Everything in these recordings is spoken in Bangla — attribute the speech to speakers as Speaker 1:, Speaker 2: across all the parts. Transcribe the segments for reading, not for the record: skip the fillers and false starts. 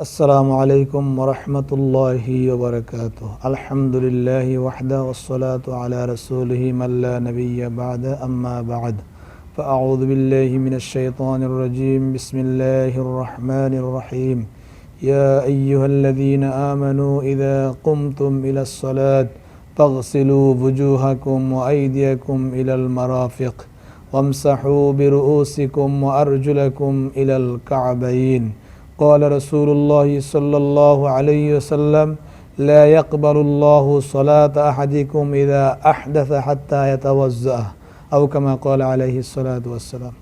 Speaker 1: আসসালামু আলাইকুম ওয়া রাহমাতুল্লাহি ওয়া বারাকাতুহু। আলহামদুলিল্লাহি ওয়াহদা ওয়াসসালাতু আলা রাসূলিহি মান লা নাবিয়্যা বা'দা আম্মা বা'দ। ফাআউযু বিল্লাহি মিনাশ শাইতানির রাজীম। বিসমিল্লাহির রাহমানির রাহিম। ইয়া আইয়ুহাল্লাযীনা আমানু ইযা কুমতুম ইলাস সালাত ফাগসিলু ওয়ুজুহাকুম ওয়া আইদিয়াকুম ইলাল মারাফিক ওয়ামসাহু বিরুউসিকুম ওয়া আরজুলাকুম ইলাল কা'বাইন। قال رسول الله صلى الله عليه وسلم لا يقبل الله صلاة أحدكم إذا أحدث حتى يتوضأ أو كما قال عليه الصلاة والسلام।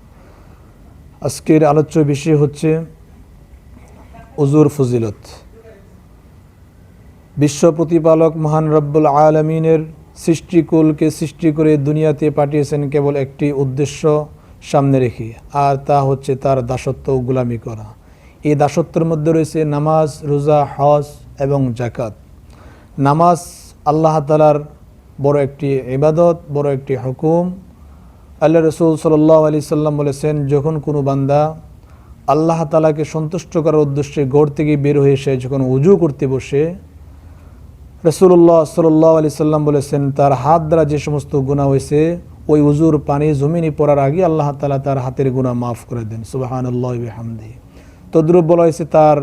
Speaker 1: আজকের আলোচ্য বিষয় হচ্ছে ওযুর ফজিলত। বিশ্ব প্রতিপালক মহান রব্বুল আলামিনের সৃষ্টিকুলকে সৃষ্টি করে দুনিয়াতে পাঠিয়েছেন কেবল একটি উদ্দেশ্য সামনে রেখে, আর তা হচ্ছে তার দাসত্ব ও গোলামি করা। এই দাসত্বের মধ্যে রয়েছে নামাজ, রোজা, হজ এবং যাকাত। নামাজ আল্লাহ তাআলার বড় একটি ইবাদত, বড় একটি হুকুম। আল্লাহ রাসূল সাল্লাল্লাহু আলাইহি সাল্লাম বলেছেন, যখন কোনো বান্দা আল্লাহ তাআলাকে সন্তুষ্ট করার উদ্দেশ্যে ঘর থেকে বের হয়ে এসে যখন ওযু করতে বসে, রাসূলুল্লাহ সাল্লাল্লাহু আলাইহি সাল্লাম বলেছেন, তার হাত দ্বারা যে সমস্ত গুনাহ হয়েছে ওই ওযুর পানি জমিনে পড়ার আগে আল্লাহ তাআলা তার হাতের গুনাহ মাফ করে দেন। সুবহানাল্লাহি ওয়া বিহামদিহি। তদ্রূপ বলা হয়েছে, তার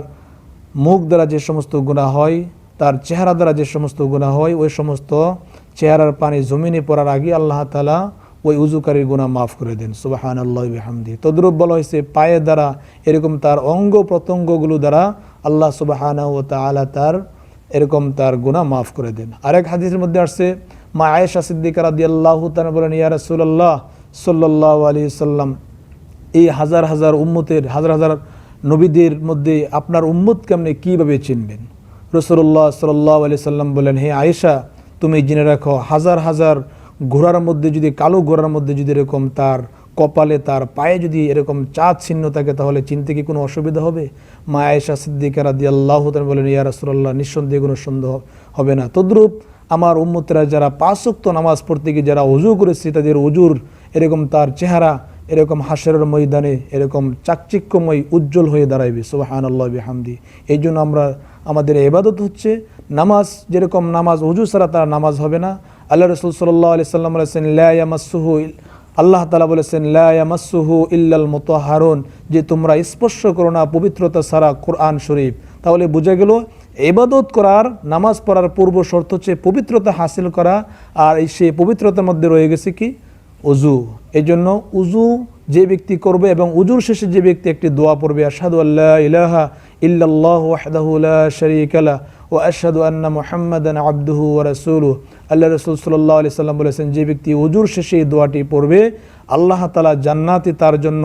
Speaker 1: মুখ দ্বারা যে সমস্ত গুনাহ হয়, তার চেহারা দ্বারা যে সমস্ত গুনাহ হয়, ওই সমস্ত চেহারার পানি জমিনে পড়ার আগে আল্লাহ তাআলা ওই উযুকারীর গুনাহ মাফ করে দেন। সুবহানাল্লাহি ওয়া বিহামদিহি। তদ্রূপ বলা হয়েছে, পায়ের দ্বারা এরকম তার অঙ্গ প্রত্যঙ্গগুলো দ্বারা আল্লাহ সুবহানাহু ওয়া তাআলা তার গুনাহ মাফ করে দেন। আরেক হাদিসের মধ্যে আসছে, মা আয়েশা সিদ্দিকা রাদিয়াল্লাহু তাআলা বলেন, ইয়া রাসূলুল্লাহ সাল্লাল্লাহু আলাইহি সাল্লাম, এই হাজার হাজার উম্মতের, হাজার হাজার নবীদের মধ্যে আপনার উম্মত কেমনে কীভাবে চিনবেন? রাসূলুল্লাহ সাল্লাল্লাহু আলাইহি সাল্লাম বলেন, হে আয়েশা, তুমি জেনে রাখো, হাজার হাজার ঘোড়ার মধ্যে যদি, কালো ঘোড়ার মধ্যে যদি এরকম তার কপালে, তার পায়ে যদি এরকম চাঁদ চিহ্ন থাকে, তাহলে চিনতে কি কোনো অসুবিধা হবে? মা আয়েশা সিদ্দিকা রাদিয়াল্লাহু তাআলা বলেন, ইয়া রাসূলুল্লাহ, নিঃসন্দেহে কোনো সন্দেহ হবে না। তদ্রূপ আমার উম্মতরা যারা ৫ ওয়াক্ত নামাজ পড়তে গিয়ে যারা ওযু করেছে, তাদের ওযুর এরকম তার চেহারা এরকম হাশরের ময়দানে এরকম চাকচিক্যময় উজ্জ্বল হয়ে দাঁড়াইবে। সুবহানাল্লাহি বিহামদিহি। এই জন্য আমাদের ইবাদত হচ্ছে নামাজ। যেরকম নামাজ ওযু ছাড়া তার নামাজ হবে না। আল্লাহ রাসূল সাল্লাল্লাহু আলাইহি সাল্লাম বলেছেন, লা ইয়ামাসসুহু, আল্লাহ তাআলা বলেছেন, লা ইয়ামাসসুহু ইল্লাল মুতাহহারুন, যে তোমরা স্পর্শ করো না পবিত্রতা ছাড়া কোরআন শরীফ। তাহলে বোঝা গেল, ইবাদত করার, নামাজ পড়ার পূর্ব শর্ত হচ্ছে পবিত্রতা হাসিল করা, আর সেই পবিত্রতার মধ্যে রয়ে গেছে কি? ওযু। এই জন্য উযু যে ব্যক্তি করবে এবং উযুর শেষে যে ব্যক্তি একটি দোয়া পড়বে, আশহাদু আল্লা ইলাহা ইল্লাল্লাহু ওয়াহদাহু লা শারীকা লাহু ওয়া আশহাদু আন্না মুহাম্মাদান আবদুহু ওয়া রাসূলুহু। আল্লাহ রাসূল সাল্লাল্লাহু আলাইহি সাল্লাম বলেছেন, যে ব্যক্তি উযুর শেষে এই দোয়াটি পড়বে, আল্লাহ তাআলা জান্নাতে তার জন্য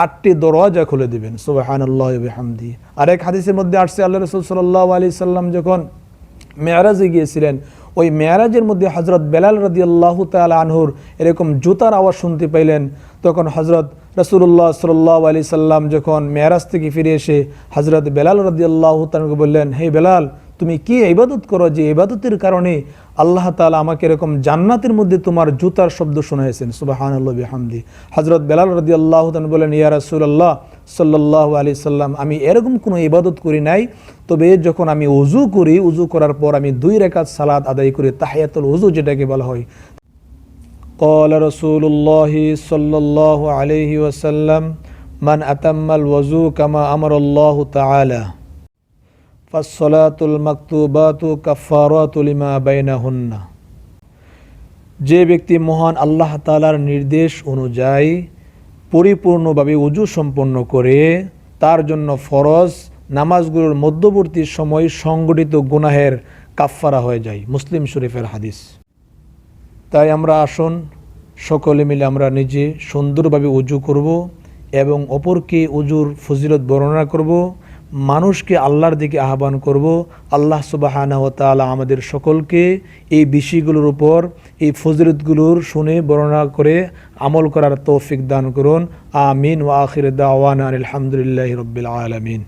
Speaker 1: ৮টি দরওয়াজা খুলে দিবেন। সুবহানাল্লাহি ওয়া বিহামদিহি। আরেক হাদিসের মধ্যে আসছে, আল্লাহ রাসূল সাল্লাল্লাহু আলাইহি সাল্লাম যখন মেরাজে গিয়েছিলেন, ওই মেরাজের মধ্যে হযরত বেলাল রাদিয়াল্লাহু তাআলা আনহুর এরকম জুতার আওয়াজ শুনতে পাইলেন। তখন হযরত রাসূলুল্লাহ সাল্লাল্লাহু আলাইহি সাল্লাম যখন মেরাজ থেকে ফিরে এসে হযরত বেলাল রাদিয়াল্লাহু তাআলাকে বললেন, হে বেলাল, তুমি কি ইবাদত করো যে ইবাদতের কারণে আল্লাহ তাআলা আমাকে এরকম জান্নাতের মধ্যে তোমার জুতার শব্দ শোনাইছেন? সুবহানাল্লাহি ওয়া বিহামদিহি। হযরত বেলাল রাদিয়াল্লাহু তাআলা বলেন, ইয়া রাসূলুল্লাহ সাল্লাল্লাহু আলাইহি সাল্লাম, আমি এরকম কোনো ইবাদত করি নাই, তবে যখন আমি ওযু করি, ওযু করার পর আমি 2 রাকাত সালাত আদায় করি, তাহিয়াতুল ওযু যেটাকে বলা হয়। قال رسول الله صلى الله عليه وسلم من أتم الوضوء كما أمر الله تعالى فالصلاة المكتوبات كفارات لما بينهن। যে ব্যক্তি মহান আল্লাহ তাআলার নির্দেশ অনুযায়ী পরিপূর্ণভাবে ওযু সম্পন্ন করে, তার জন্য ফরজ নামাজগুলোর মধ্যবর্তী সময় সংগঠিত গুনাহের কাফফারা হয়ে যায়। মুসলিম শরীফের হাদিস। তাই আমরা আসুন সকলে মিলে আমরা নিজে সুন্দরভাবে ওযু করব এবং অপরকে ওযুর ফজিলত বর্ণনা করব, মানুষকে আল্লাহর দিকে আহ্বান করব। আল্লাহ সুবহানাহু ওয়া তাআলা আমাদের সকলকে এই বিষয়গুলোর উপর, এই ফজিলতগুলোর শুনে বর্ণনা করে আমল করার তৌফিক দান করুন। আমিন। ওয়া আখির দাওয়ানা আলহামদুলিল্লাহি রাব্বিল আলামিন।